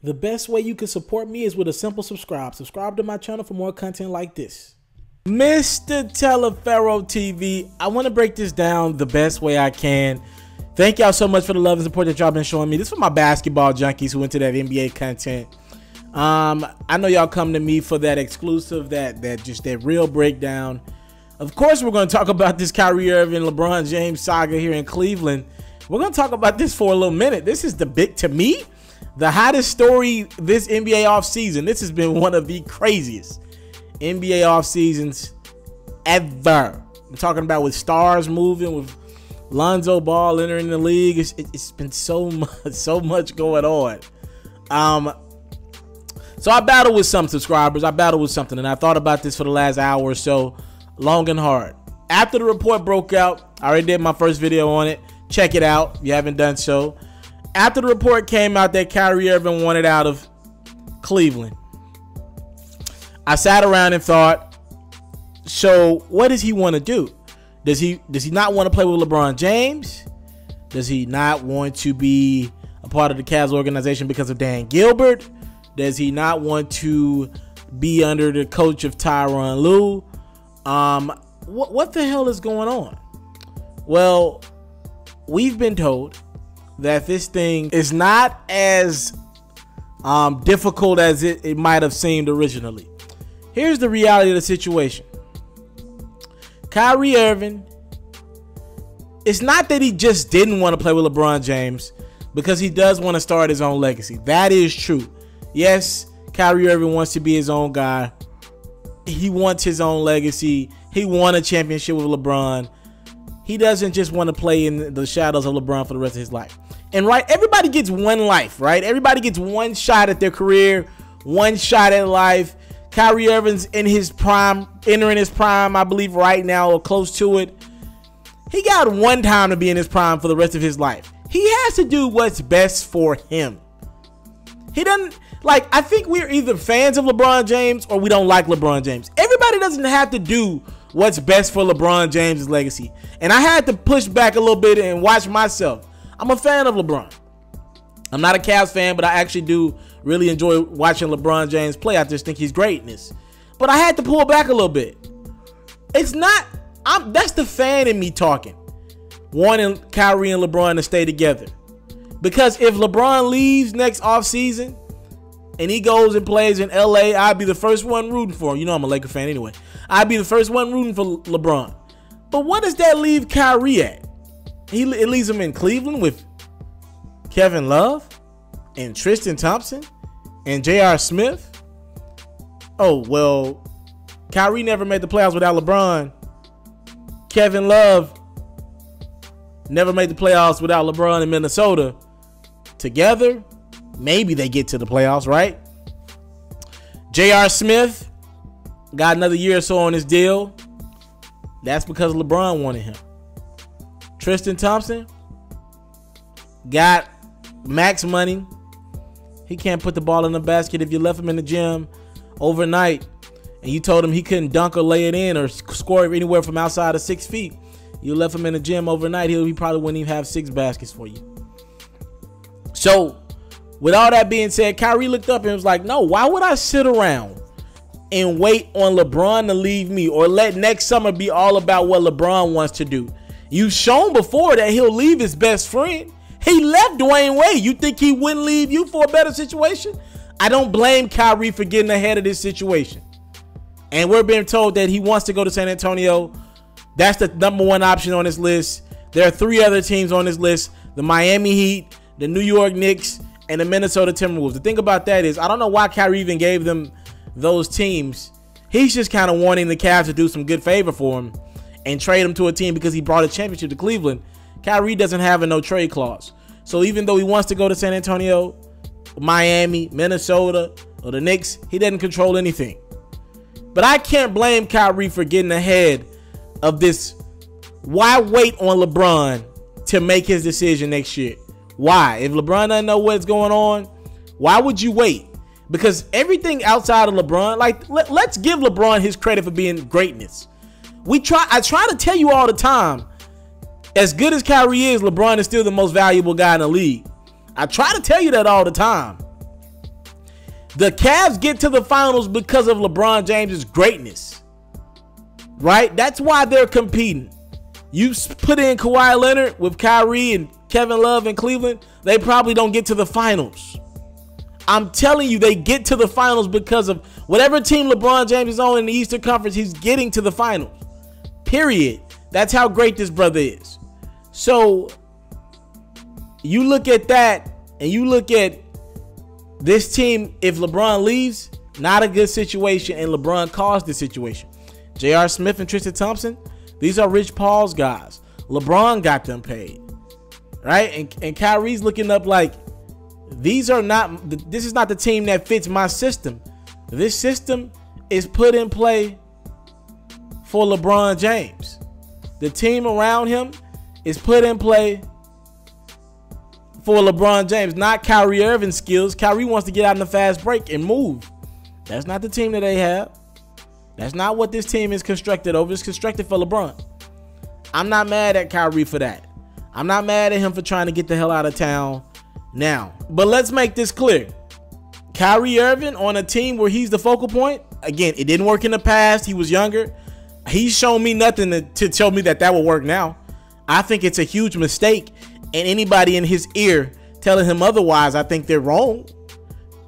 The best way you can support me is with a simple subscribe. Subscribe to my channel for more content like this. Mr. TALIAFERRO TV, I want to break this down the best way I can. Thank y'all so much for the love and support that y'all been showing me. This is for my basketball junkies who into that NBA content. I know y'all come to me for that exclusive, that real breakdown. Of course, we're going to talk about this Kyrie Irving, LeBron James saga here in Cleveland. We're going to talk about this for a little minute. This is to me, the hottest story this NBA offseason. This has been one of the craziest NBA off seasons ever. I'm talking about with stars moving, with Lonzo Ball entering the league. It's been so much going on. So I battled with some subscribers. I battled with something, and I thought about this for the last hour or so, long and hard. After the report broke out, I already did my first video on it. Check it out if you haven't done so. After the report came out that Kyrie Irving wanted out of Cleveland, I sat around and thought, so what does he want to do? Does he not want to play with LeBron James? Does he not want to be a part of the Cavs organization because of Dan Gilbert? Does he not want to be under the coach of Tyronn Lue? What the hell is going on? Well, we've been told that this thing is not as difficult as it might have seemed originally. Here's the reality of the situation. Kyrie Irving, it's not that he just didn't want to play with LeBron James, because he does want to start his own legacy. That is true. Yes, Kyrie Irving wants to be his own guy. He wants his own legacy. He won a championship with LeBron. He doesn't just want to play in the shadows of LeBron for the rest of his life. And right, everybody gets one life, right? Everybody gets one shot at their career, one shot at life. Kyrie Irving's in his prime, entering his prime, I believe right now, or close to it. He got one time to be in his prime for the rest of his life. He has to do what's best for him. He doesn't, like, I think we're either fans of LeBron James or we don't like LeBron James. Everybody doesn't have to do what's best for LeBron James' legacy. And I had to push back a little bit and watch myself. I'm a fan of LeBron. I'm not a Cavs fan, but I actually do really enjoy watching LeBron James play. I just think he's greatness. But I had to pull back a little bit. It's not, that's the fan in me talking, wanting Kyrie and LeBron to stay together. Because if LeBron leaves next offseason and he goes and plays in LA, I'd be the first one rooting for him. You know I'm a Laker fan anyway. I'd be the first one rooting for LeBron. But what does that leave Kyrie at? It leaves him in Cleveland with Kevin Love and Tristan Thompson and J.R. Smith. Oh, well, Kyrie never made the playoffs without LeBron. Kevin Love never made the playoffs without LeBron in Minnesota. Together, maybe they get to the playoffs, right? J.R. Smith got another year or so on his deal. That's because LeBron wanted him. Tristan Thompson got max money. He can't put the ball in the basket. If you left him in the gym overnight and you told him he couldn't dunk or lay it in or score anywhere from outside of 6 feet, you left him in the gym overnight, he probably wouldn't even have 6 baskets for you. So with all that being said, Kyrie looked up and was like, no, why would I sit around and wait on LeBron to leave me, or let next summer be all about what LeBron wants to do? You've shown before that he'll leave his best friend. He left Dwayne Wade. You think he wouldn't leave you for a better situation? I don't blame Kyrie for getting ahead of this situation. And we're being told that he wants to go to San Antonio. That's the #1 option on his list. There are 3 other teams on his list: the Miami Heat, the New York Knicks, and the Minnesota Timberwolves. The thing about that is, I don't know why Kyrie even gave them those teams. He's just kind of wanting the Cavs to do some good favor for him and trade him to a team because he brought a championship to Cleveland. Kyrie doesn't have a no trade clause. So even though he wants to go to San Antonio, Miami, Minnesota, or the Knicks, he doesn't control anything. But I can't blame Kyrie for getting ahead of this. Why wait on LeBron to make his decision next year? Why? If LeBron doesn't know what's going on, why would you wait? Because everything outside of LeBron, like, let's give LeBron his credit for being greatness. I try to tell you all the time, as good as Kyrie is, LeBron is still the most valuable guy in the league. I try to tell you that all the time. The Cavs get to the finals because of LeBron James's greatness, right? That's why they're competing. You put in Kawhi Leonard with Kyrie and Kevin Love in Cleveland, they probably don't get to the finals. I'm telling you, they get to the finals because of whatever team LeBron James is on in the Eastern Conference, he's getting to the finals. Period. That's how great this brother is. So you look at that and you look at this team, if LeBron leaves, not a good situation, and LeBron caused this situation. J.R. Smith and Tristan Thompson, these are Rich Paul's guys. LeBron got them paid, right? And Kyrie's looking up like, this is not the team that fits my system. This system is put in play for LeBron James. The team around him is put in play for LeBron James, not Kyrie Irving's skills. Kyrie wants to get out in the fast break and move. That's not the team that they have. That's not what this team is constructed over. It's constructed for LeBron. I'm not mad at Kyrie for that. I'm not mad at him for trying to get the hell out of town now. But let's make this clear. Kyrie Irving on a team where he's the focal point. Again, it didn't work in the past. He was younger. He's shown me nothing to tell me that will work now. I think it's a huge mistake. And anybody in his ear telling him otherwise, I think they're wrong.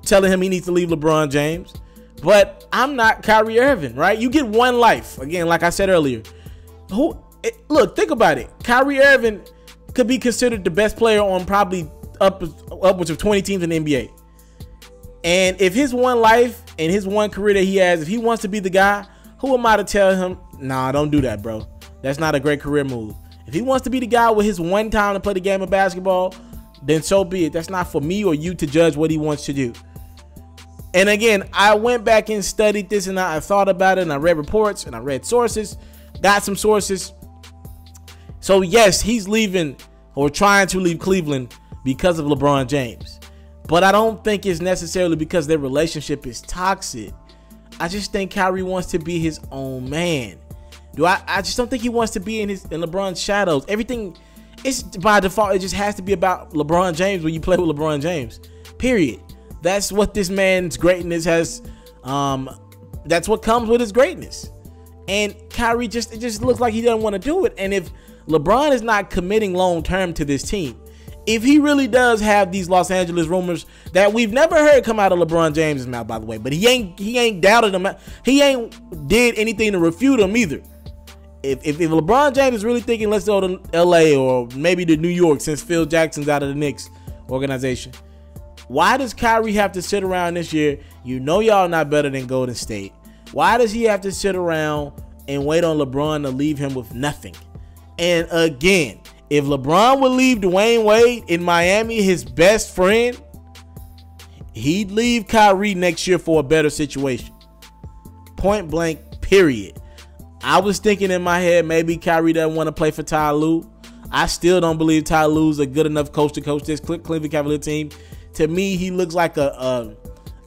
Telling him he needs to leave LeBron James. But I'm not Kyrie Irving, right? You get one life. Again, like I said earlier. Look, think about it. Kyrie Irving could be considered the best player on probably upwards of 20 teams in the NBA. And if his one life and his one career that he has, if he wants to be the guy, who am I to tell him, nah, don't do that, bro. That's not a great career move. If he wants to be the guy with his one time to play the game of basketball, then so be it. That's not for me or you to judge what he wants to do. And again, I went back and studied this, and I thought about it, and I read reports, and I read sources, got some sources. So yes, he's leaving or trying to leave Cleveland because of LeBron James. But I don't think it's necessarily because their relationship is toxic. I just think Kyrie wants to be his own man. I just don't think he wants to be in LeBron's shadows. Everything, it's by default, it just has to be about LeBron James when you play with LeBron James. Period. That's what this man's greatness has. That's what comes with his greatness. And Kyrie it just looks like he doesn't want to do it. And if LeBron is not committing long term to this team, if he really does have these Los Angeles rumors that we've never heard come out of LeBron James' mouth, by the way, but he ain't doubted them. He ain't did anything to refute them either. If LeBron James is really thinking, let's go to LA or maybe to New York, since Phil Jackson's out of the Knicks organization, why does Kyrie have to sit around this year? You know y'all not better than Golden State. Why does he have to sit around and wait on LeBron to leave him with nothing? And again, if LeBron would leave Dwayne Wade in Miami, his best friend, he'd leave Kyrie next year for a better situation. Point blank, period. I was thinking in my head, maybe Kyrie doesn't want to play for Ty Lue. I still don't believe Ty Lue's a good enough coach to coach this Cleveland Cavaliers team. To me, he looks like a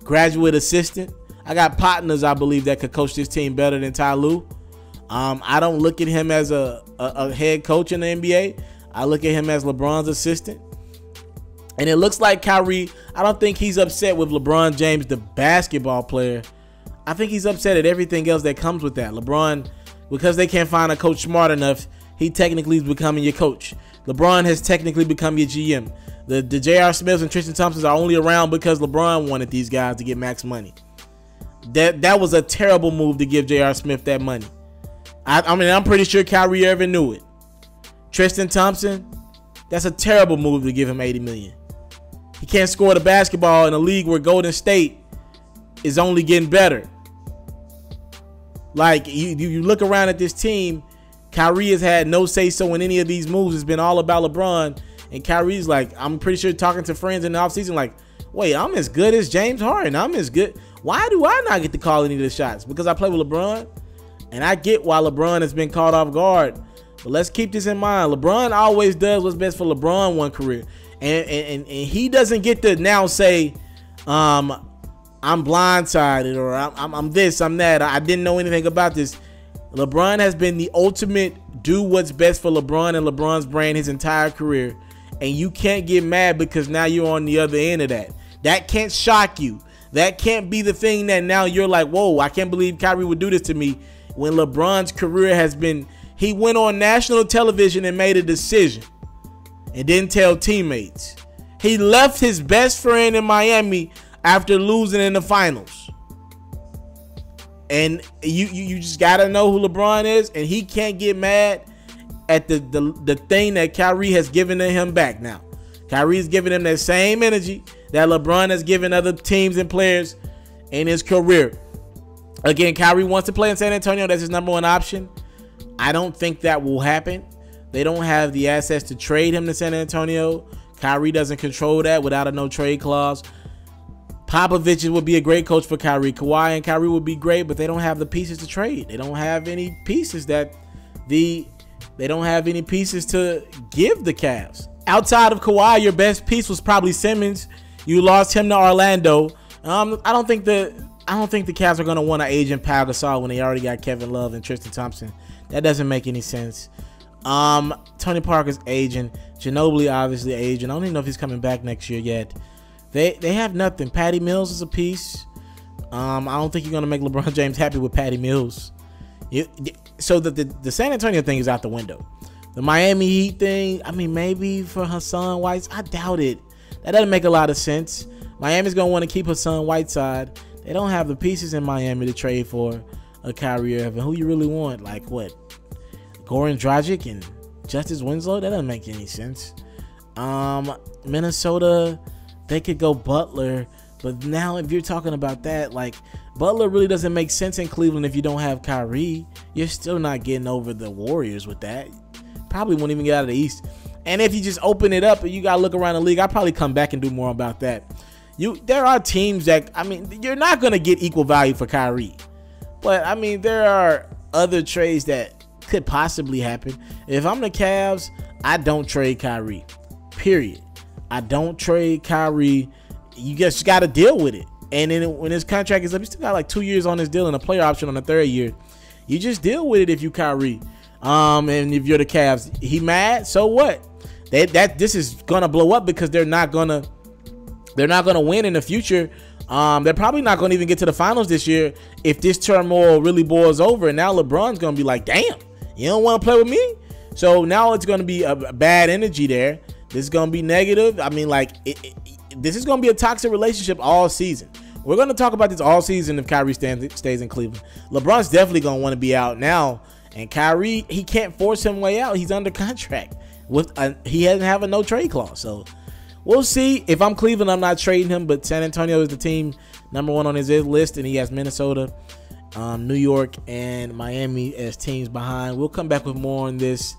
graduate assistant. I got partners, I believe, that could coach this team better than Ty Lue. I don't look at him as a head coach in the NBA. I look at him as LeBron's assistant. And it looks like Kyrie, I don't think he's upset with LeBron James, the basketball player. I think he's upset at everything else that comes with that. LeBron, because they can't find a coach smart enough, he technically is becoming your coach. LeBron has technically become your GM. The J.R. Smiths and Tristan Thompsons are only around because LeBron wanted these guys to get max money. That was a terrible move to give J.R. Smith that money. I mean, I'm pretty sure Kyrie Irving knew it. Tristan Thompson, that's a terrible move to give him $80 million. He can't score the basketball in a league where Golden State is only getting better. Like, you look around at this team, Kyrie has had no say-so in any of these moves. It's been all about LeBron. And Kyrie's like, I'm pretty sure talking to friends in the offseason, like, wait, I'm as good as James Harden. I'm as good. Why do I not get to call any of the shots? Because I play with LeBron? And I get why LeBron has been caught off guard. But let's keep this in mind. LeBron always does what's best for LeBron one career. And he doesn't get to now say, I'm blindsided, or I'm this, I'm that. I didn't know anything about this. LeBron has been the ultimate do what's best for LeBron and LeBron's brand his entire career. And you can't get mad because now you're on the other end of that. That can't shock you. That can't be the thing that now you're like, whoa, I can't believe Kyrie would do this to me. When LeBron's career has been, he went on national television and made a decision and didn't tell teammates. He left his best friend in Miami after losing in the finals. And you just got to know who LeBron is, and he can't get mad at the thing that Kyrie has given to him back now. Kyrie's giving him that same energy that LeBron has given other teams and players in his career. Again, Kyrie wants to play in San Antonio. That's his #1 option. I don't think that will happen. They don't have the assets to trade him to San Antonio. Kyrie doesn't control that without a no-trade clause. Popovich would be a great coach for Kyrie. Kawhi and Kyrie would be great, but they don't have the pieces to trade. They don't have any pieces they don't have any pieces to give the Cavs. Outside of Kawhi, your best piece was probably Simmons. You lost him to Orlando. I don't think the Cavs are going to want to agent Pau Gasol when they already got Kevin Love and Tristan Thompson. That doesn't make any sense. Tony Parker's aging. Ginobili obviously aging. I don't even know if he's coming back next year yet. They have nothing. Patty Mills is a piece. I don't think you're going to make LeBron James happy with Patty Mills. So the San Antonio thing is out the window. The Miami Heat thing, I mean, maybe for Hassan Whiteside. I doubt it. That doesn't make a lot of sense. Miami's going to want to keep Hassan Whiteside. They don't have the pieces in Miami to trade for a Kyrie Irving. Who you really want? Like what? Goran Dragic and Justice Winslow? That doesn't make any sense. Minnesota, they could go Butler. But now if you're talking about that, like Butler really doesn't make sense in Cleveland if you don't have Kyrie. You're still not getting over the Warriors with that. Probably won't even get out of the East. And if you just open it up and you got to look around the league, I'll probably come back and do more about that. There are teams that, I mean, you're not going to get equal value for Kyrie. But, I mean, there are other trades that could possibly happen. If I'm the Cavs, I don't trade Kyrie. Period. I don't trade Kyrie. You just got to deal with it. And then when his contract is up, he still got like 2 years on his deal and a player option on the 3rd year. You just deal with it if you Kyrie. And if you're the Cavs, he mad, so what? This is going to blow up because they're not going to win in the future. They're probably not going to even get to the finals this year if this turmoil really boils over. And now LeBron's going to be like, damn, you don't want to play with me? So now it's going to be a bad energy there. This is going to be negative. I mean, like, this is going to be a toxic relationship all season. We're going to talk about this all season if Kyrie stays in Cleveland. LeBron's definitely going to want to be out now. And Kyrie, he can't force him way out. He's under contract. He doesn't have a no-trade clause. So we'll see. If I'm Cleveland, I'm not trading him. But San Antonio is the team #1 on his list. And he has Minnesota, New York, and Miami as teams behind. We'll come back with more on this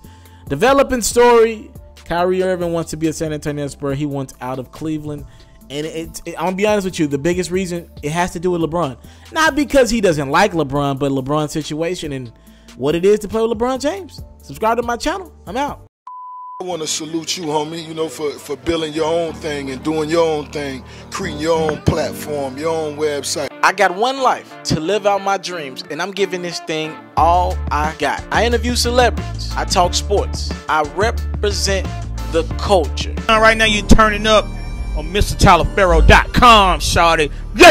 developing story. Kyrie Irving wants to be a San Antonio Spur. He wants out of Cleveland. And I'm going to be honest with you. The biggest reason, it has to do with LeBron. Not because he doesn't like LeBron, but LeBron's situation and what it is to play with LeBron James. Subscribe to my channel. I'm out. I want to salute you, homie, you know, for building your own thing and doing your own thing, creating your own platform, your own website. I got one life to live out my dreams, and I'm giving this thing all I got. I interview celebrities. I talk sports. I represent the culture. Right now you're turning up on itsmrtaliaferro.com, shawty.